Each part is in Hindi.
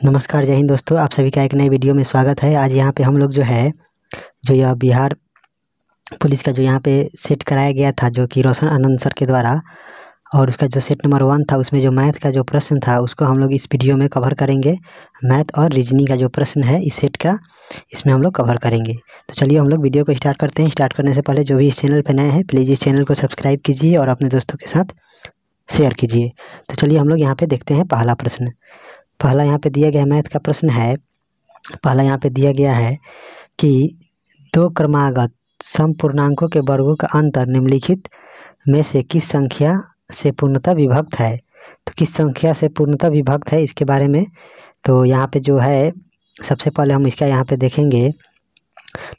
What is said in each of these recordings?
नमस्कार, जय हिंद दोस्तों। आप सभी का एक नए वीडियो में स्वागत है। आज यहाँ पे हम लोग जो है जो यह बिहार पुलिस का जो यहाँ पे सेट कराया गया था, जो कि रोशन आनंद सर के द्वारा, और उसका जो सेट नंबर 1 था उसमें जो मैथ का जो प्रश्न था उसको हम लोग इस वीडियो में कवर करेंगे। मैथ और रीजनिंग का जो प्रश्न है इस सेट का, इसमें हम लोग कवर करेंगे। तो चलिए हम लोग वीडियो को स्टार्ट करते हैं। स्टार्ट करने से पहले जो भी इस चैनल पर नए हैं प्लीज़ इस चैनल को सब्सक्राइब कीजिए और अपने दोस्तों के साथ शेयर कीजिए। तो चलिए हम लोग यहाँ पे देखते हैं पहला प्रश्न। पहला यहाँ पे दिया गया मैथ का प्रश्न है। पहला यहाँ पे दिया गया है कि दो क्रमागत समपूर्णांकों के वर्गों का अंतर निम्नलिखित में से किस संख्या से पूर्णतः विभक्त है। तो किस संख्या से पूर्णतः विभक्त है इसके बारे में तो यहाँ पे जो है सबसे पहले हम इसका यहाँ पे देखेंगे।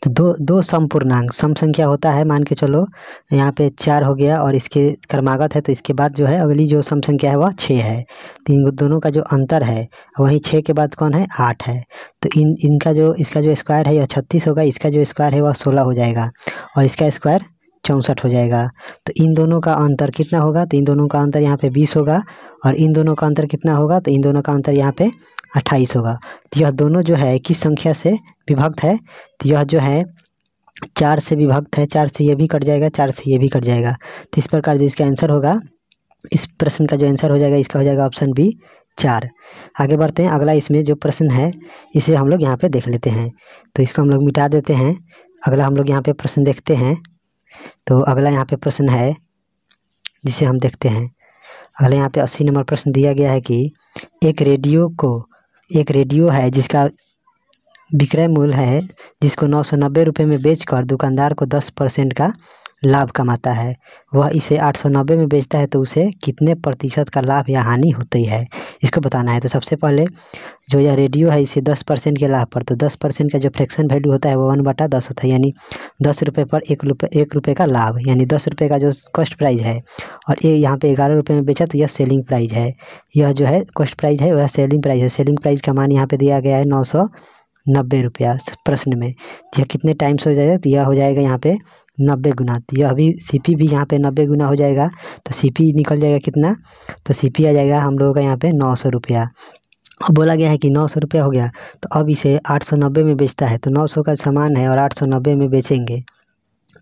तो दो समपूर्णांक सम संख्या होता है, मान के चलो यहाँ पे 4 हो गया और इसके क्रमागत है, तो इसके बाद जो है अगली जो सम संख्या है वह 6 है। तो इन दोनों का जो अंतर है वहीं 6 के बाद कौन है, 8 है। तो इसका जो स्क्वायर है यह 36 होगा, इसका जो स्क्वायर है वह 16 हो जाएगा और इसका स्क्वायर 64 हो जाएगा। तो इन दोनों का अंतर कितना होगा, तो इन दोनों का अंतर यहाँ पे 20 होगा और इन दोनों का अंतर कितना होगा, तो इन दोनों का अंतर यहाँ पे 28 होगा। तो यह दोनों जो है किस संख्या से विभक्त है, तो यह जो है 4 से विभक्त है। 4 से ये भी कट जाएगा, 4 से ये भी कट जाएगा। तो इस प्रकार जो इसका आंसर होगा, इस प्रश्न का जो आंसर हो जाएगा इसका हो जाएगा ऑप्शन बी 4। आगे बढ़ते हैं। अगला इसमें जो प्रश्न है इसे हम लोग यहाँ पे देख लेते हैं। तो इसको हम लोग मिटा देते हैं। अगला हम लोग यहाँ पे प्रश्न देखते हैं। तो अगला यहाँ पे प्रश्न है जिसे हम देखते हैं। अगला यहाँ पे 80 नंबर प्रश्न दिया गया है कि एक रेडियो है जिसका विक्रय मूल्य है, जिसको 990 रुपये में बेचकर दुकानदार को 10% का लाभ कमाता है। वह इसे 890 में बेचता है, तो उसे कितने प्रतिशत का लाभ या हानि होती है, इसको बताना है। तो सबसे पहले जो यह रेडियो है इसे 10% के लाभ पर, तो 10% का जो फ्रैक्शन वैल्यू होता है वो 1/10 होता है, यानी 10 रुपये पर 1 रुपये का लाभ, यानी 10 रुपये का जो कॉस्ट प्राइस है और ये यहाँ पे 11 रुपये में बेचा तो यह सेलिंग प्राइस है। यह जो है कॉस्ट प्राइस है वह सेलिंग प्राइस है। सेलिंग प्राइस का मान यहाँ पे दिया गया है 990 रुपया प्रश्न में। यह कितने टाइम्स हो जाएगा, तो यह हो जाएगा यहाँ पे 90 गुना। तो यह भी सीपी भी यहाँ पे 90 गुना हो जाएगा। तो सीपी निकल जाएगा कितना, तो सीपी आ जाएगा हम लोगों का यहाँ पे 900 रुपया। अब बोला गया है कि 900 रुपया हो गया, तो अब इसे 890 में बेचता है। तो 900 का सामान है और 890 में बेचेंगे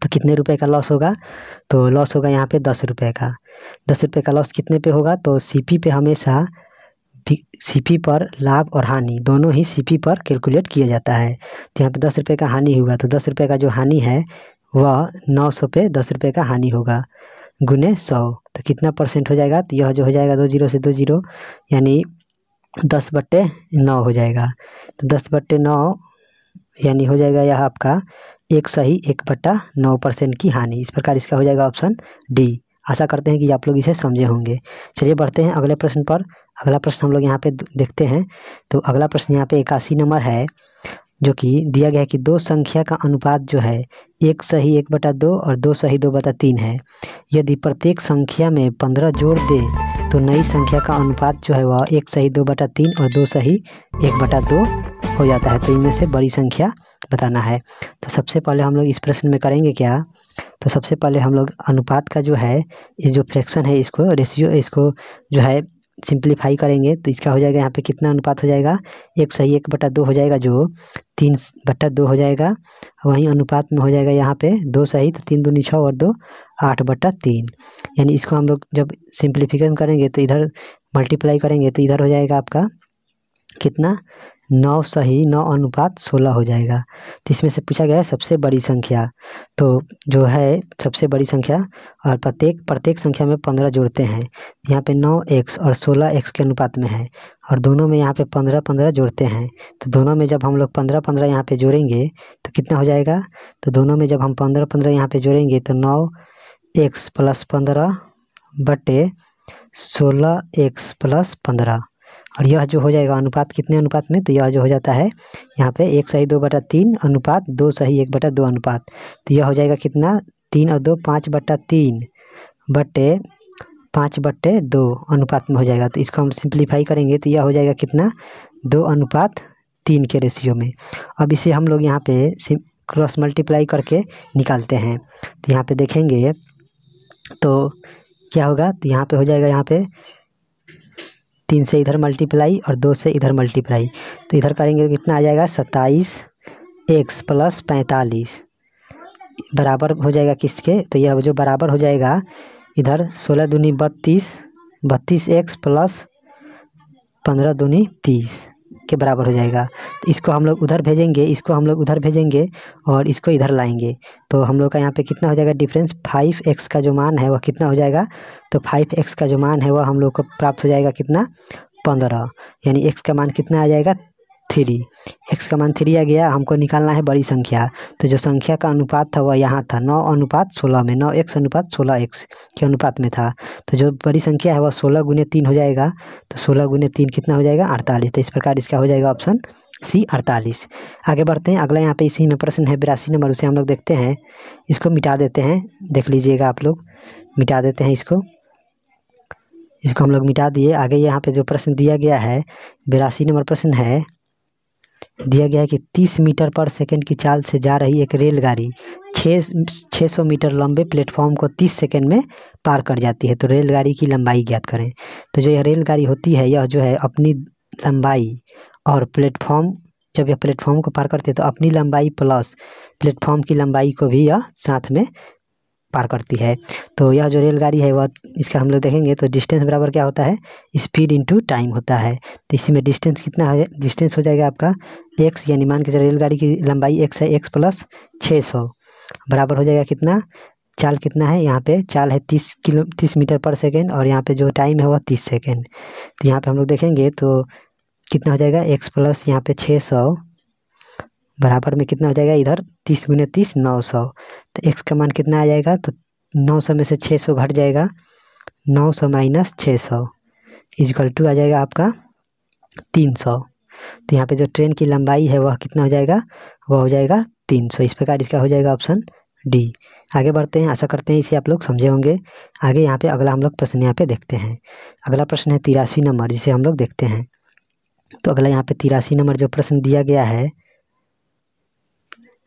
तो कितने रुपए का लॉस होगा, तो लॉस होगा यहाँ पे 10 रुपये का। 10 रुपये का लॉस कितने पे होगा, तो सीपी पे हमेशा सीपी पर लाभ और हानि दोनों ही सीपी पर कैलकुलेट किया जाता है। तो यहाँ पे 10 रुपये का हानि हुआ, तो 10 रुपये का जो हानि है वह 900 पे 10 रुपये का हानि होगा गुने 100। तो कितना परसेंट हो जाएगा, तो यह जो हो जाएगा 2 0 से 2 0 यानी 10/9 हो जाएगा। तो 10/9 यानी हो जाएगा यह आपका 1 सही 1/9% की हानि। इस प्रकार इसका हो जाएगा ऑप्शन डी। आशा करते हैं कि आप लोग इसे समझे होंगे। चलिए बढ़ते हैं अगले प्रश्न पर। अगला प्रश्न हम लोग यहाँ पे देखते हैं। तो अगला प्रश्न यहाँ पे 81 नंबर है, जो कि दिया गया है कि दो संख्या का अनुपात जो है 1 सही 1/2 और 2 सही 2/3 है। यदि प्रत्येक संख्या में 15 जोड़ दे तो नई संख्या का अनुपात जो है वह 1 सही 2/3 और 2 सही 1/2 हो जाता है। तो इनमें से बड़ी संख्या बताना है। तो सबसे पहले हम लोग इस प्रश्न में करेंगे क्या, तो सबसे पहले हम लोग अनुपात का जो है इस जो फ्रैक्शन है इसको रेशियो इसको जो है सिंप्लीफाई करेंगे। तो इसका हो जाएगा यहाँ पे कितना अनुपात हो जाएगा, 1 सही 1/2 हो जाएगा जो 3/2 हो जाएगा। वहीं अनुपात में हो जाएगा यहाँ पे 2 सही, तो 3 दूनी 6 और 2 8/3। यानी इसको हम लोग जब सिंप्लीफिकेशन करेंगे तो इधर मल्टीप्लाई करेंगे तो इधर हो जाएगा आपका कितना, 9 सही 9/16 हो जाएगा। तो इसमें से पूछा गया है सबसे बड़ी संख्या। तो जो है सबसे बड़ी संख्या और प्रत्येक संख्या में 15 जोड़ते हैं। यहाँ पे 9x और 16x के अनुपात में है और दोनों में यहाँ पे 15 जोड़ते हैं। तो दोनों में जब हम लोग 15 यहाँ पे जोड़ेंगे तो कितना हो जाएगा, तो दोनों में जब हम 15 यहाँ पे जोड़ेंगे तो 9x + 15/16x + 15 और यह जो हो जाएगा अनुपात कितने अनुपात में, तो यह जो हो जाता है यहाँ पे 1 सही 2/3 अनुपात 2 सही 1/2 अनुपात। तो यह हो जाएगा कितना, 3 और 2 5/3/5/2 अनुपात में हो जाएगा। तो इसको हम सिंप्लीफाई करेंगे तो यह हो जाएगा कितना, 2:3 के रेशियो में। अब इसे हम लोग यहाँ पे क्रॉस मल्टीप्लाई करके निकालते हैं। तो यहाँ पे देखेंगे तो क्या होगा, तो यहाँ पे हो जाएगा यहाँ पे 3 से इधर मल्टीप्लाई और 2 से इधर मल्टीप्लाई, तो इधर करेंगे तो कितना आ जाएगा 27x प्लस 45 बराबर हो जाएगा किसके, तो यह जो बराबर हो जाएगा इधर 16 दूनी 32, 32x प्लस 15 दूनी 30 के बराबर हो जाएगा। तो इसको हम लोग उधर भेजेंगे, इसको हम लोग उधर भेजेंगे और इसको इधर लाएंगे, तो हम लोग का यहाँ पे कितना हो जाएगा डिफरेंस, 5x का जो मान है वह कितना हो जाएगा, तो 5x का जो मान है वह हम लोग को प्राप्त हो जाएगा कितना 15, यानी x का मान कितना आ जाएगा 3। x का मान 3 आ गया। हमको निकालना है बड़ी संख्या, तो जो संख्या का अनुपात था वह यहाँ था 9:16 में, 9x अनुपात 16x के अनुपात में था। तो जो बड़ी संख्या है वह 16 गुने 3 हो जाएगा, तो 16 गुने 3 कितना हो जाएगा 48। तो इस प्रकार इसका हो जाएगा ऑप्शन सी 48। आगे बढ़ते हैं, अगला यहाँ पे इसी में प्रश्न है 82 नंबर, उसे हम लोग देखते हैं। इसको मिटा देते हैं, देख लीजिएगा आप लोग, मिटा देते हैं इसको हम लोग मिटा दिए। आगे यहाँ पे जो प्रश्न दिया गया है 82 नंबर प्रश्न है, दिया गया है कि 30 मीटर पर सेकंड की चाल से जा रही एक रेलगाड़ी 600 मीटर लंबे प्लेटफॉर्म को 30 सेकंड में पार कर जाती है, तो रेलगाड़ी की लंबाई ज्ञात करें। तो जो यह रेलगाड़ी होती है यह जो है अपनी लंबाई और प्लेटफॉर्म, जब यह प्लेटफॉर्म को पार करती है तो अपनी लंबाई प्लस प्लेटफॉर्म की लंबाई को भी यह साथ में पार करती है। तो यह जो रेलगाड़ी है वह, इसका हम लोग देखेंगे तो डिस्टेंस बराबर क्या होता है, स्पीड इनटू टाइम होता है। तो इसी में डिस्टेंस कितना है, डिस्टेंस हो जाएगा आपका x, यानी मान के चलो रेलगाड़ी की लंबाई x है, x प्लस 600 बराबर हो जाएगा कितना, चाल कितना है यहाँ पे, चाल है 30 मीटर पर सेकेंड और यहाँ पे जो टाइम है वह 30 सेकेंड। तो यहाँ पे हम लोग देखेंगे तो कितना हो जाएगा x प्लस यहाँ पे 600 बराबर में कितना हो जाएगा, इधर 30 गुने 30 900। तो x का मान कितना आ जाएगा, तो 900 में से 600 घट जाएगा, 900 माइनस 600 इक्वल टू आ जाएगा आपका 300। तो यहाँ पे जो ट्रेन की लंबाई है वह कितना हो जाएगा, वह हो जाएगा 300। इस प्रकार इसका हो जाएगा ऑप्शन डी। आगे बढ़ते हैं, आशा करते हैं इसे आप लोग समझे होंगे। आगे यहाँ पे अगला हम लोग प्रश्न यहाँ पे देखते हैं। अगला प्रश्न है 83 नंबर, जिसे हम लोग देखते हैं। तो अगला यहाँ पे 83 नंबर जो प्रश्न दिया गया है,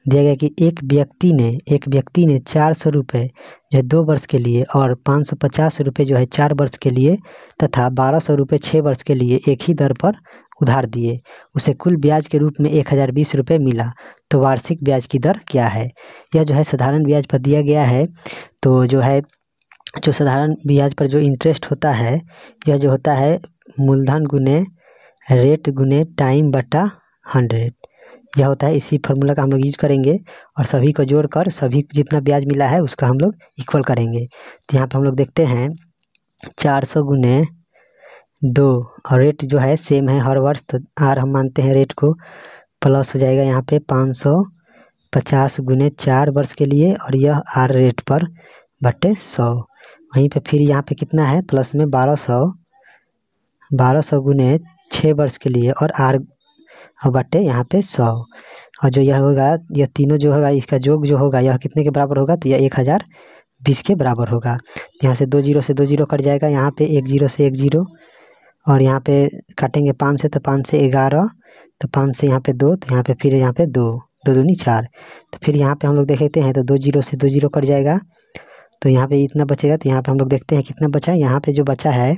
दिया गया कि एक व्यक्ति ने 400 रुपये जो है 2 वर्ष के लिए और 550 रुपये जो है 4 वर्ष के लिए तथा 1200 रुपये 6 वर्ष के लिए एक ही दर पर उधार दिए। उसे कुल ब्याज के रूप में 1020 रुपये मिला, तो वार्षिक ब्याज की दर क्या है। यह जो है साधारण ब्याज पर दिया गया है। तो जो है जो साधारण ब्याज पर जो इंटरेस्ट होता है, यह जो होता है मूलधन गुने रेट गुने टाइम बटा 100, यह होता है। इसी फार्मूला का हम लोग यूज करेंगे और सभी को जोड़कर सभी जितना ब्याज मिला है उसका हम लोग इक्वल करेंगे। तो यहाँ पे हम लोग देखते हैं 400 गुने 2 और रेट जो है सेम है हर वर्ष, तो आर हम मानते हैं रेट को, प्लस हो जाएगा यहाँ पे 550 गुने 4 वर्ष के लिए और यह आर रेट पर बटे 100। वहीं पे फिर यहाँ पे कितना है प्लस में 1200 गुने 6 वर्ष के लिए और आर बटे यहाँ पे 100। और जो यह होगा, यह तीनों जो होगा इसका योग जो होगा यह कितने के बराबर होगा, तो यह 1020 के बराबर होगा। यहाँ से 2 जीरो से 2 जीरो कट जाएगा, यहाँ पे 1 जीरो से 1 जीरो और यहाँ पे काटेंगे 5 से, तो 5 से 11, तो 5 से यहाँ पे 2, तो यहाँ पे फिर यहाँ पे 2 दूनी 4। तो फिर यहाँ पे हम लोग देखते हैं तो 2 जीरो से 2 जीरो कट जाएगा, तो यहाँ पे इतना बचेगा। तो यहाँ पे हम लोग देखते हैं कितना बचा, यहाँ पे जो बचा है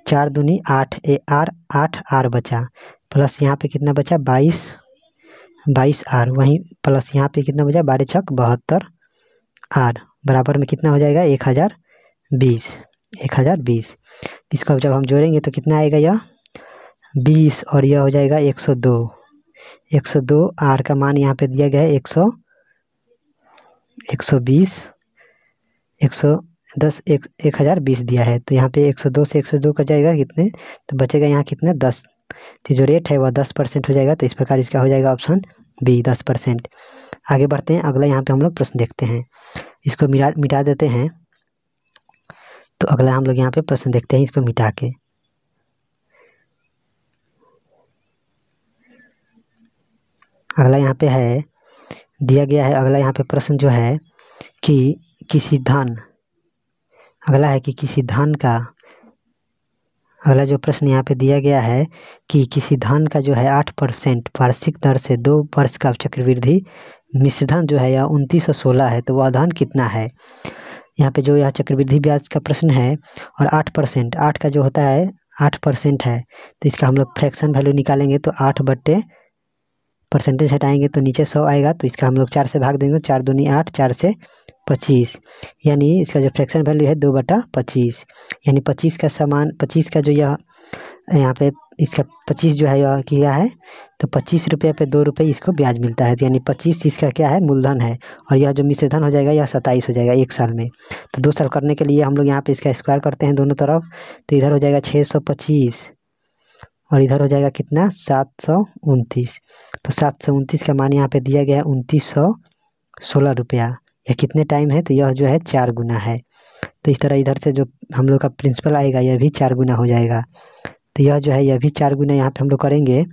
4 दूनी 8 8 आर बचा, प्लस यहाँ पे कितना बचा 22 आर, वहीं प्लस यहाँ पे कितना बचा 12 छक 72 आर बराबर में कितना हो जाएगा 1020। इसको जब हम जोड़ेंगे तो कितना आएगा, यह 20 और यह हो जाएगा 102 आर का मान यहाँ पे दिया गया है 120 1020 दिया है। तो यहाँ पे 102 से 102 का जाएगा कितने, तो बचेगा यहाँ कितने 10। तो जो रेट है वह 10% हो जाएगा। तो इस प्रकार इसका हो जाएगा ऑप्शन बी 10%। आगे बढ़ते हैं, अगला यहाँ पे हम लोग प्रश्न देखते हैं। इसको मिटा देते हैं। तो अगला हम लोग यहाँ पे प्रश्न देखते हैं, इसको मिटा के। अगला यहाँ पे है दिया गया है, अगला यहाँ पे प्रश्न जो है कि किसी धन का, अगला जो प्रश्न यहाँ पे दिया गया है कि किसी धन का जो है 8% वार्षिक दर से 2 वर्ष का चक्रवृद्धि मिश्र धन जो है यह 2916 है, तो वह धन कितना है। यहाँ पे जो यह चक्रवृद्धि ब्याज का प्रश्न है और 8% 8 का जो होता है 8% है, तो इसका हम लोग फ्रैक्शन वैल्यू निकालेंगे तो 8 बट्टे परसेंटेज हटाएंगे तो नीचे 100 आएगा, तो इसका हम लोग 4 से भाग देंगे, 4 दूनी 8, 4 से 25, यानी इसका जो फ्रैक्शन वैल्यू है 2/25, यानी 25 का समान 25 का जो यह यहाँ पे इसका 25 जो है यह किया है, तो 25 रुपये पे 2 रुपये इसको ब्याज मिलता है, तो यानी 25 इसका क्या है मूलधन है, और यह जो मिश्र धन हो जाएगा यह 27 हो जाएगा 1 साल में। तो 2 साल करने के लिए हम लोग यहाँ पे इसका स्क्वायर करते हैं दोनों तरफ, तो इधर हो जाएगा 625 और इधर हो जाएगा कितना 729, तो 729 का मान यहाँ पे दिया गया है 2916 रुपया। यह कितने टाइम है, तो यह जो है 4 गुना है। तो इस तरह इधर से जो हम लोग का प्रिंसिपल आएगा यह भी 4 गुना हो जाएगा, तो यह जो है यह भी 4 गुना यहाँ पे हम लोग करेंगे,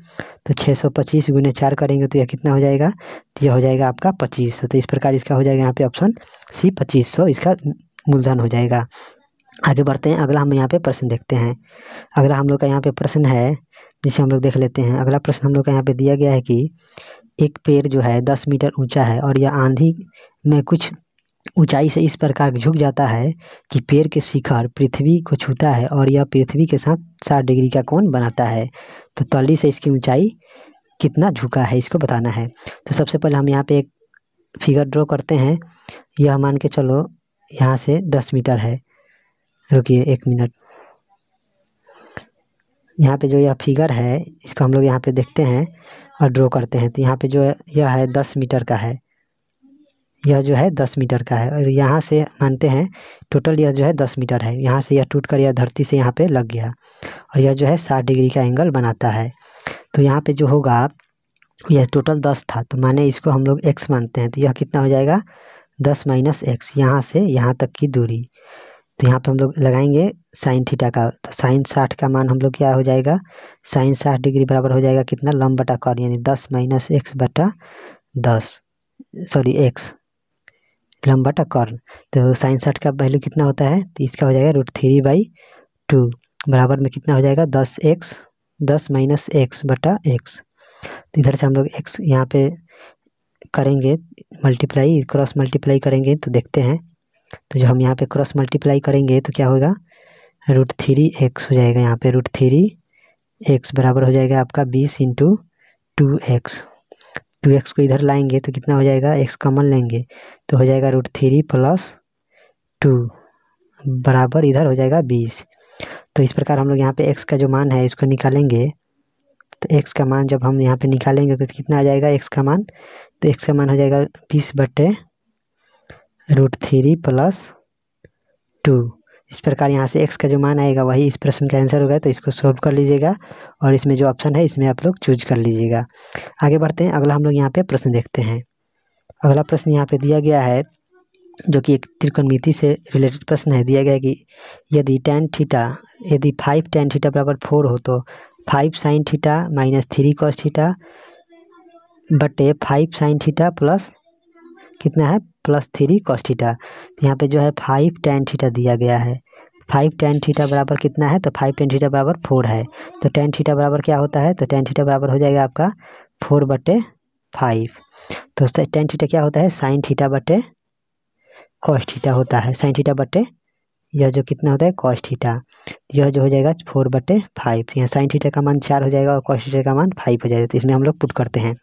तो 625 गुने 4 करेंगे तो यह कितना हो जाएगा, तो यह हो जाएगा आपका 2500। तो इस प्रकार इसका हो जाएगा यहाँ पे ऑप्शन सी 2500 इसका मूलधन हो जाएगा। आगे बढ़ते हैं, अगला हम यहाँ पे प्रश्न देखते हैं। अगला हम लोग का यहाँ पे प्रश्न है जिसे हम लोग देख लेते हैं। अगला प्रश्न हम लोग का यहाँ पे दिया गया है कि एक पेड़ जो है 10 मीटर ऊंचा है और यह आंधी में कुछ ऊंचाई से इस प्रकार झुक जाता है कि पेड़ के शिखर पृथ्वी को छूता है और यह पृथ्वी के साथ 60 डिग्री का कोण बनाता है, तो तल्ली से इसकी ऊंचाई कितना झुका है इसको बताना है। तो सबसे पहले हम यहाँ पे एक फिगर ड्रॉ करते हैं। यह मान के चलो यहाँ से 10 मीटर है, रुकिए 1 मिनट। यहाँ पे जो यह फिगर है इसको हम लोग यहाँ पे देखते हैं और ड्रॉ करते हैं। तो यहाँ पे जो यह है 10 मीटर का है, यह जो है 10 मीटर का है, और यहाँ से मानते हैं टोटल यह जो है 10 मीटर है। यहाँ से यह टूट कर यह धरती से यहाँ पे लग गया और यह जो है 60 डिग्री का एंगल बनाता है। तो यहाँ पे जो होगा यह टोटल 10 था, तो माने इसको हम लोग x मानते हैं, तो यह कितना हो जाएगा 10 - x, यहाँ से यहाँ तक की दूरी। तो यहाँ पे हम लोग लगाएंगे साइन थीटा का, तो साइन 60 का मान हम लोग क्या हो जाएगा, साइन 60 डिग्री बराबर हो जाएगा कितना लंब बटा कॉर्ड, यानी 10 - x बटा 10 सॉरी x लंब बटा कॉर्न। तो साइन 60 का वैल्यू कितना होता है, तो इसका हो जाएगा √3/2 बराबर में कितना हो जाएगा 10 - x बटा x। तो इधर से हम लोग x यहाँ पे करेंगे मल्टीप्लाई, क्रॉस मल्टीप्लाई करेंगे तो देखते हैं। तो जो हम यहाँ पे क्रॉस मल्टीप्लाई करेंगे तो क्या होगा √3x हो जाएगा, यहाँ पे √3x बराबर हो जाएगा आपका 20 × 2x। 2x को इधर लाएंगे तो कितना हो जाएगा, x कॉमन लेंगे तो हो जाएगा √3 + 2 बराबर इधर हो जाएगा 20। तो इस प्रकार हम लोग यहाँ पे x का जो मान है इसको निकालेंगे। तो x का मान जब हम यहाँ पे निकालेंगे तो कितना आ जाएगा x का मान, तो x का मान हो जाएगा 20/√3 + 2। इस प्रकार यहाँ से x का जो मान आएगा वही इस प्रश्न का आंसर होगा। तो इसको सॉल्व कर लीजिएगा और इसमें जो ऑप्शन है इसमें आप लोग चूज कर लीजिएगा। आगे बढ़ते हैं, अगला हम लोग यहाँ पे प्रश्न देखते हैं। अगला प्रश्न यहाँ पे दिया गया है जो कि एक त्रिकोणमिति से रिलेटेड प्रश्न है। दिया गया है कि यदि 5 tan थीटा बराबर 4 हो तो 5 sin थीटा - 3 cos थीटा बटे 5 sin थीटा प्लस कितना है +3 cos थीटा। तो यहाँ पे जो है 5 tan थीटा दिया गया है। 5 tan थीटा बराबर कितना है, तो 5 tan थीटा बराबर 4 है। तो tan थीटा बराबर क्या होता है, तो tan थीटा बराबर हो जाएगा आपका 4/5। तो tan थीटा क्या होता है, साइन थीटा बटे cos थीटा होता है। साइन थीटा बटे यह जो कितना होता है cos थीटा, यह जो हो जाएगा 4/5। यहाँ साइन थीटा का मान 4 हो जाएगा और cos थीटा का मान 5 हो जाएगा। तो इसमें हम लोग पुट करते हैं,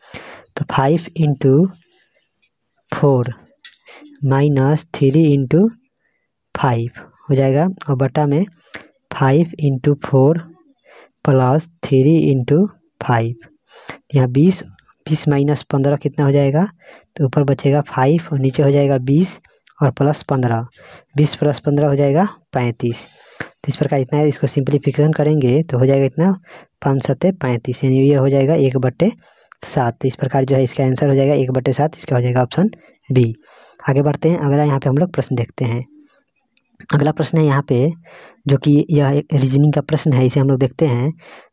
तो 5 × 4 - 3 × 5 हो जाएगा और बटा में 5 × 4 + 3 × 5। यहाँ 20 - 15 कितना हो जाएगा, तो ऊपर बचेगा 5 और नीचे हो जाएगा 20 और +15। 20 + 15 हो जाएगा 35। तो इस प्रकार इतना है, इसको सिंप्लीफिकेशन करेंगे तो हो जाएगा इतना 5 × 7 = 35, यानी ये हो जाएगा 1/7। तो इस प्रकार जो है इसका आंसर हो जाएगा 1/7, इसका हो जाएगा ऑप्शन बी। आगे बढ़ते हैं, अगला यहाँ पे हम लोग प्रश्न देखते हैं। अगला प्रश्न है यहाँ पे जो कि यह एक रीजनिंग का प्रश्न है, इसे हम लोग देखते हैं।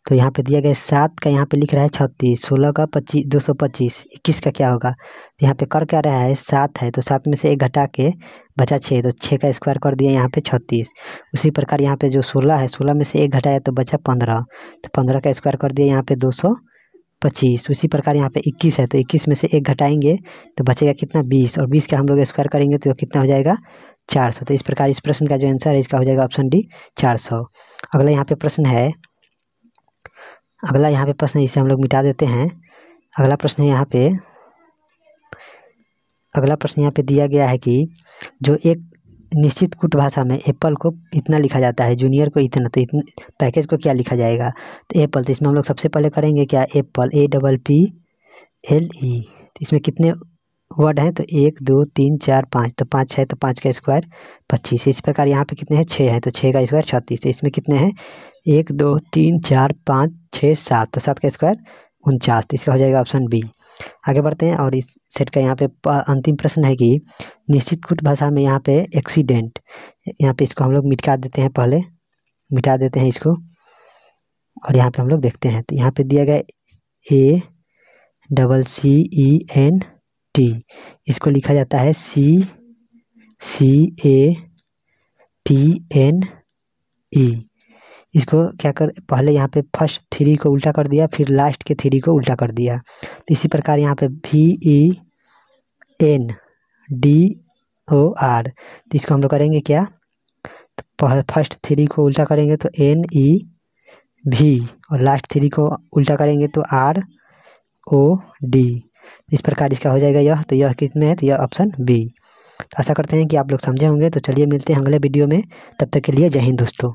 तो यहाँ पे दिया गया 7 का यहाँ पे लिख रहा है 36, 16 का 225, 21 का क्या होगा। तो यहाँ पे कर क्या रहा है 7 है, तो 7 में से 1 घटा के बचा 6, तो 6 का स्क्वायर कर दिया यहाँ पे 36। उसी प्रकार यहाँ पे जो 16 है, 16 में से 1 घटाया तो बचा 15, तो 15 का स्क्वायर कर दिया यहाँ पे 25। उसी प्रकार यहाँ पे 21 है, तो 21 में से 1 घटाएंगे तो बचेगा कितना, 20, और 20 का हम लोग स्क्वायर करेंगे तो कितना हो जाएगा, 400। तो इस प्रकार इस प्रश्न का जो आंसर है इसका हो जाएगा ऑप्शन डी, 400। अगला यहाँ पे प्रश्न है, इसे हम लोग मिटा देते हैं। अगला प्रश्न है यहाँ पे दिया गया है कि जो एक निश्चित कूट भाषा में एप्पल को इतना लिखा जाता है, जूनियर को इतना, तो इतने पैकेज को क्या लिखा जाएगा। तो एप्पल, तो इसमें हम लोग सबसे पहले करेंगे क्या, एप्पल APPLE। इसमें कितने वर्ड हैं, तो 1 2 3 4 5, तो 5 है तो 5 का स्क्वायर 25। इस प्रकार यहाँ पे कितने हैं, 6 है तो 6 का स्क्वायर 36। तो इसमें कितने हैं, 1 2 3 4 5 6 7, तो 7 का स्क्वायर 49। तो इसका हो जाएगा ऑप्शन बी। आगे बढ़ते हैं और इस सेट का यहाँ पे अंतिम प्रश्न है कि निश्चित कूट भाषा में यहाँ पे एक्सीडेंट, यहाँ पे इसको हम लोग मिटा देते हैं, पहले मिटा देते हैं इसको, और यहाँ पे हम लोग देखते हैं। तो यहाँ पे दिया गया ACCENT, इसको लिखा जाता है CCATNE। इसको क्या कर, पहले यहाँ पे फर्स्ट 3 को उल्टा कर दिया, फिर लास्ट के 3 को उल्टा कर दिया। तो इसी प्रकार यहाँ पे VENDOR, तो इसको हम लोग करेंगे क्या, तो फर्स्ट 3 को उल्टा करेंगे तो NEV, और लास्ट 3 को उल्टा करेंगे तो ROD। इस प्रकार इसका हो जाएगा यह, तो यह किस में है, तो यह ऑप्शन बी। आशा करते हैं कि आप लोग समझे होंगे। तो चलिए मिलते हैं अगले वीडियो में, तब तक के लिए जय हिंद दोस्तों।